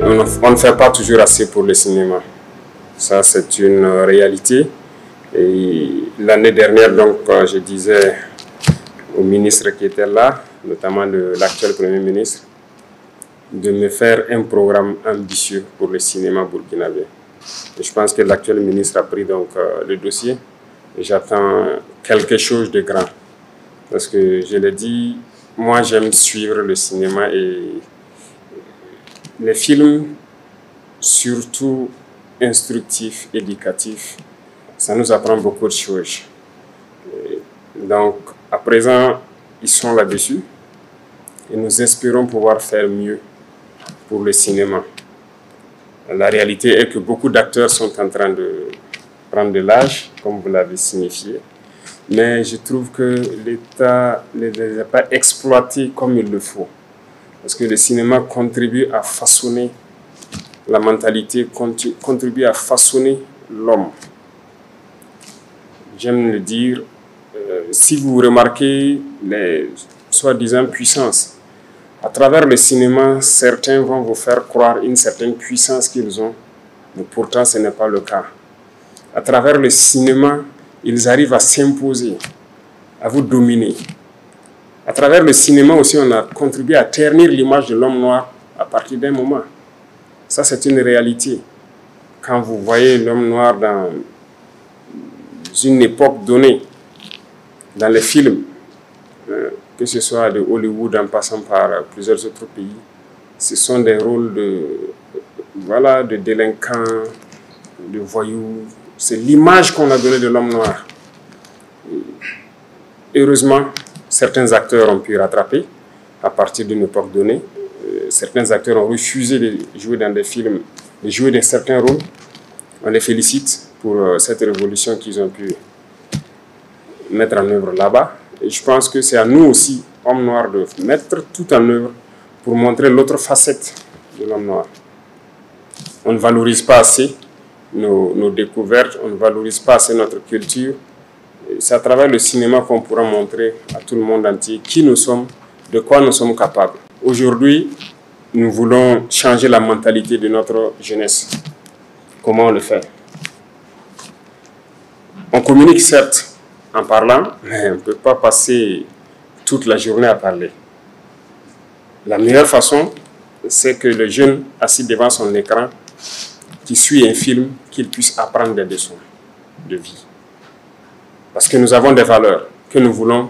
On ne fait pas toujours assez pour le cinéma. Ça, c'est une réalité. Et l'année dernière, donc, je disais au ministre qui était là, notamment l'actuel Premier ministre, de me faire un programme ambitieux pour le cinéma burkinabé. Et je pense que l'actuel ministre a pris donc le dossier et j'attends quelque chose de grand. Parce que je l'ai dit, moi j'aime suivre le cinéma et les films, surtout instructifs, éducatifs, ça nous apprend beaucoup de choses. Et donc à présent, ils sont là-dessus et nous espérons pouvoir faire mieux pour le cinéma. La réalité est que beaucoup d'acteurs sont en train de prendre de l'âge, comme vous l'avez signifié, mais je trouve que l'État ne les a pas exploités comme il le faut. Parce que le cinéma contribue à façonner la mentalité, contribue à façonner l'homme. J'aime le dire, si vous remarquez les soi-disant puissances, à travers le cinéma, certains vont vous faire croire une certaine puissance qu'ils ont, mais pourtant ce n'est pas le cas. À travers le cinéma, ils arrivent à s'imposer, à vous dominer. À travers le cinéma aussi, on a contribué à ternir l'image de l'homme noir à partir d'un moment. Ça, c'est une réalité. Quand vous voyez l'homme noir dans une époque donnée, dans les films, que ce soit de Hollywood en passant par plusieurs autres pays, ce sont des rôles de délinquants, de voyous. C'est l'image qu'on a donnée de l'homme noir. Heureusement, certains acteurs ont pu rattraper à partir d'une époque donnée. Certains acteurs ont refusé de jouer dans des films, de jouer dans certains rôles. On les félicite pour cette révolution qu'ils ont pu mettre en œuvre là-bas. Et je pense que c'est à nous aussi, hommes noirs, de mettre tout en œuvre pour montrer l'autre facette de l'homme noir. On ne valorise pas assez nos découvertes, on ne valorise pas assez notre culture. C'est à travers le cinéma qu'on pourra montrer à tout le monde entier qui nous sommes, de quoi nous sommes capables. Aujourd'hui, nous voulons changer la mentalité de notre jeunesse. Comment on le fait? On communique certes en parlant, mais on ne peut pas passer toute la journée à parler. La meilleure façon, c'est que le jeune assis devant son écran, qui suit un film, qu'il puisse apprendre des leçons de vie. Parce que nous avons des valeurs que nous voulons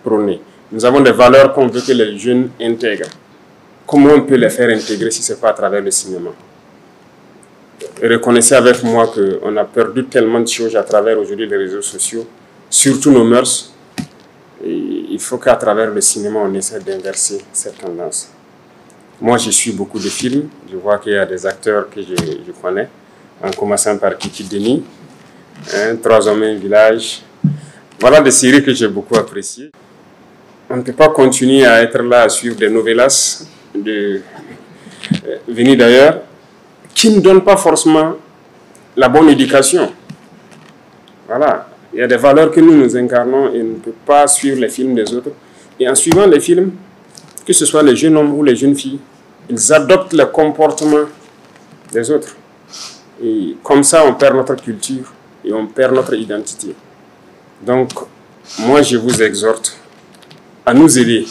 prôner. Nous avons des valeurs qu'on veut que les jeunes intègrent. Comment on peut les faire intégrer si ce n'est pas à travers le cinéma? Reconnaissez avec moi qu'on a perdu tellement de choses à travers aujourd'hui les réseaux sociaux, surtout nos mœurs. Et il faut qu'à travers le cinéma, on essaie d'inverser cette tendance. Moi, je suis beaucoup de films. Je vois qu'il y a des acteurs que je connais, en commençant par Kiki Denis, 3 hommes et un village. Voilà des séries que j'ai beaucoup appréciées. On ne peut pas continuer à être là à suivre des novellas venus d'ailleurs, qui ne donnent pas forcément la bonne éducation. Voilà. Il y a des valeurs que nous incarnons et on ne peut pas suivre les films des autres. Et en suivant les films, que ce soit les jeunes hommes ou les jeunes filles, ils adoptent le comportement des autres. Et comme ça, on perd notre culture et on perd notre identité. Donc, moi, je vous exhorte à nous aider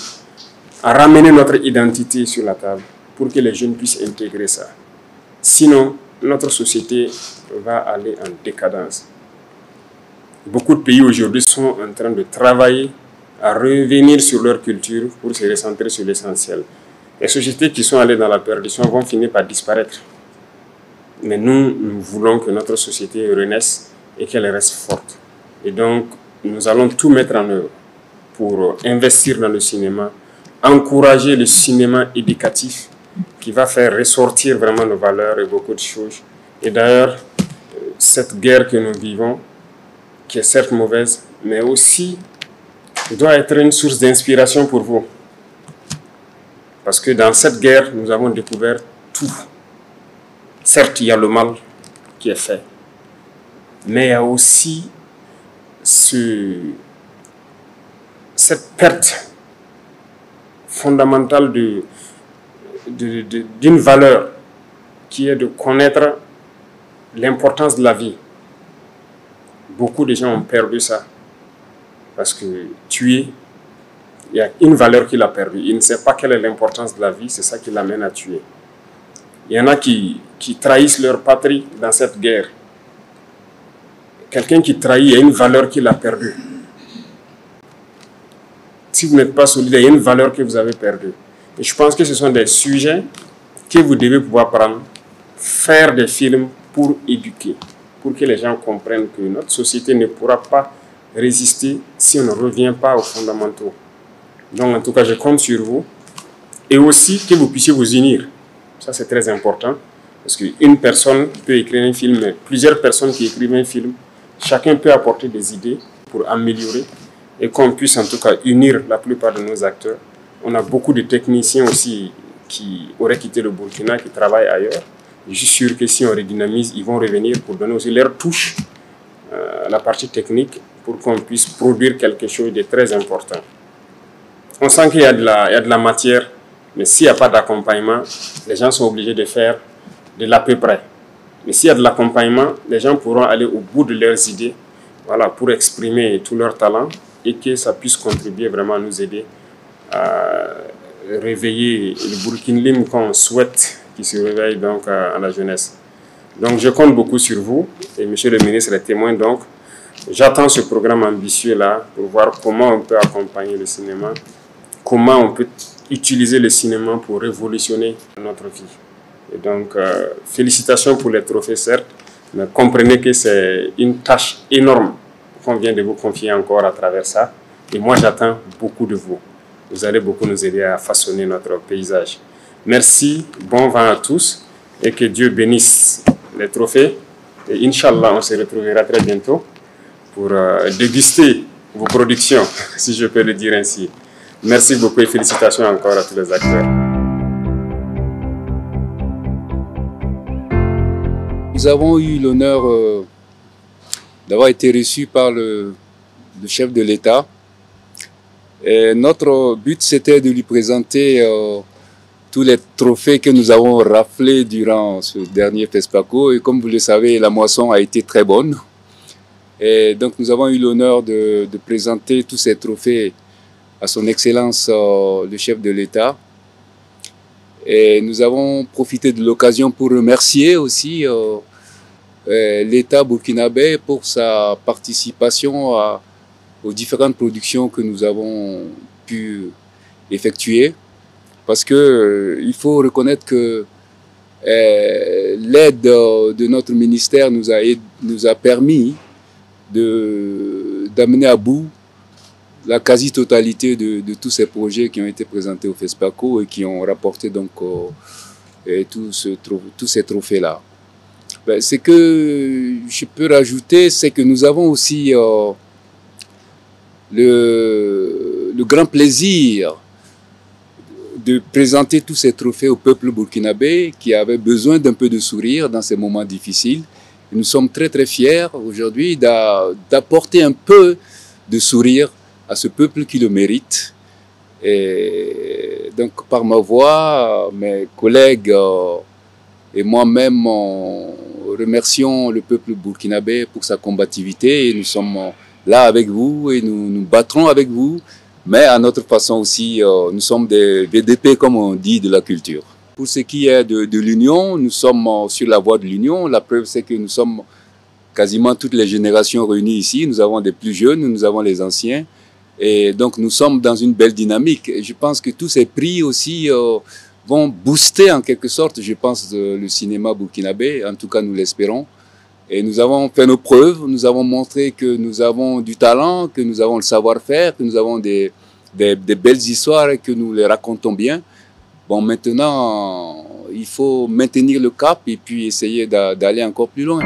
à ramener notre identité sur la table pour que les jeunes puissent intégrer ça. Sinon, notre société va aller en décadence. Beaucoup de pays aujourd'hui sont en train de travailler à revenir sur leur culture pour se recentrer sur l'essentiel. Les sociétés qui sont allées dans la perdition vont finir par disparaître. Mais nous voulons que notre société renaisse et qu'elle reste forte. Et donc, nous allons tout mettre en œuvre pour investir dans le cinéma, encourager le cinéma éducatif qui va faire ressortir vraiment nos valeurs et beaucoup de choses. Et d'ailleurs, cette guerre que nous vivons, qui est certes mauvaise, mais aussi doit être une source d'inspiration pour vous. Parce que dans cette guerre, nous avons découvert tout. Certes, il y a le mal qui est fait, mais il y a aussi cette perte fondamentale d'une valeur qui est de connaître l'importance de la vie. Beaucoup de gens ont perdu ça. Parce que tuer, il y a une valeur qu'il a perdue. Il ne sait pas quelle est l'importance de la vie, c'est ça qui l'amène à tuer. Il y en a qui trahissent leur patrie dans cette guerre. Quelqu'un qui trahit, il y a une valeur qu'il a perdue. Si vous n'êtes pas solidaire, il y a une valeur que vous avez perdue. Et je pense que ce sont des sujets que vous devez pouvoir prendre, faire des films pour éduquer, pour que les gens comprennent que notre société ne pourra pas résister si on ne revient pas aux fondamentaux. Donc en tout cas, je compte sur vous. Et aussi que vous puissiez vous unir. Ça, c'est très important. Parce qu'une personne peut écrire un film, mais plusieurs personnes qui écrivent un film, chacun peut apporter des idées pour améliorer et qu'on puisse en tout cas unir la plupart de nos acteurs. On a beaucoup de techniciens aussi qui auraient quitté le Burkina, qui travaillent ailleurs. Je suis sûr que si on redynamise, ils vont revenir pour donner aussi leur touche à la partie technique pour qu'on puisse produire quelque chose de très important. On sent qu'il y a de la matière, mais s'il n'y a pas d'accompagnement, les gens sont obligés de faire de l'à peu près. Mais s'il y a de l'accompagnement, les gens pourront aller au bout de leurs idées, voilà, pour exprimer tout leur talent et que ça puisse contribuer vraiment à nous aider à réveiller le Burkina qu'on souhaite qu'il se réveille donc à la jeunesse. Donc je compte beaucoup sur vous et monsieur le ministre est témoin, donc j'attends ce programme ambitieux là pour voir comment on peut accompagner le cinéma, comment on peut utiliser le cinéma pour révolutionner notre vie. Et donc félicitations pour les trophées certes, mais comprenez que c'est une tâche énorme qu'on vient de vous confier encore à travers ça. Et moi j'attends beaucoup de vous. Vous allez beaucoup nous aider à façonner notre paysage. Merci, bon vent à tous et que Dieu bénisse les trophées. Et Inch'Allah, on se retrouvera très bientôt pour déguster vos productions, si je peux le dire ainsi. Merci beaucoup et félicitations encore à tous les acteurs. Nous avons eu l'honneur d'avoir été reçus par le chef de l'État. Et notre but, c'était de lui présenter tous les trophées que nous avons raflés durant ce dernier FESPACO. Et comme vous le savez, la moisson a été très bonne. Et donc nous avons eu l'honneur de présenter tous ces trophées à son Excellence le chef de l'État. Et nous avons profité de l'occasion pour remercier aussi l'État burkinabé pour sa participation aux différentes productions que nous avons pu effectuer. Parce que il faut reconnaître que l'aide de notre ministère nous a permis d'amener à bout la quasi-totalité de tous ces projets qui ont été présentés au FESPACO et qui ont rapporté donc tous ces trophées-là. Ben, ce que je peux rajouter, c'est que nous avons aussi le grand plaisir de présenter tous ces trophées au peuple burkinabé qui avait besoin d'un peu de sourire dans ces moments difficiles. Et nous sommes très très fiers aujourd'hui d'apporter un peu de sourire à ce peuple qui le mérite. Et donc par ma voix, mes collègues et moi-même remercions le peuple burkinabé pour sa combativité et nous sommes là avec vous et nous nous battrons avec vous. Mais à notre façon aussi, nous sommes des VDP, comme on dit, de la culture. Pour ce qui est de l'union, nous sommes sur la voie de l'union. La preuve, c'est que nous sommes quasiment toutes les générations réunies ici. Nous avons des plus jeunes, nous avons les anciens. Et donc, nous sommes dans une belle dynamique. Et je pense que tous ces prix aussi vont booster en quelque sorte, je pense, le cinéma burkinabé. En tout cas, nous l'espérons. Et nous avons fait nos preuves, nous avons montré que nous avons du talent, que nous avons le savoir-faire, que nous avons des belles histoires et que nous les racontons bien. Bon, maintenant, il faut maintenir le cap et puis essayer d'aller encore plus loin.